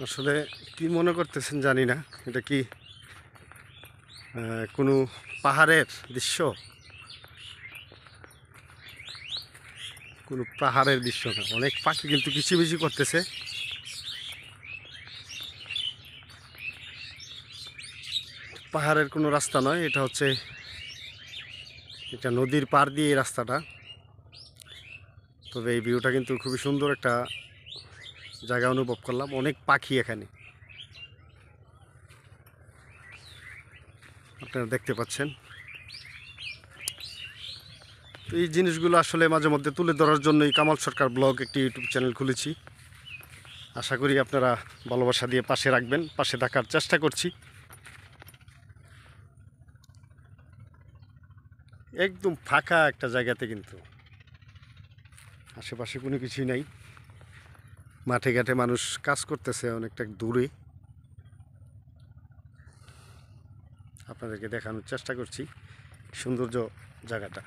আসলে কি মনে করতেছেন জানি না, এটা কি কোনো পাহাড়ের দৃশ্য? কোনো পাহাড়ের দৃশ্য না, অনেক পাখি কিন্তু কিচিমিচি করতেছে। পাহাড়ের কোনো রাস্তা নয়, এটা হচ্ছে এটা নদীর পাড় দিয়ে এই রাস্তাটা। তবে এই ভিউটা কিন্তু খুবই সুন্দর একটা জায়গা অনুভব করলাম, অনেক পাখি এখানে আপনারা দেখতে পাচ্ছেন। তো এই জিনিসগুলো আসলে মাঝে মধ্যে তুলে ধরার জন্যই কামাল সরকার ব্লগ একটি ইউটিউব চ্যানেল খুলেছি। আশা করি আপনারা ভালোবাসা দিয়ে পাশে রাখবেন, পাশে থাকার চেষ্টা করছি। একদম ফাঁকা একটা জায়গাতে, কিন্তু আশেপাশে কোনো কিছুই নাই। মাঠে ঘাটে মানুষ কাজ করতেছে অনেকটা দূরে, আপনাদেরকে দেখানোর চেষ্টা করছি সৌন্দর্য জায়গাটা।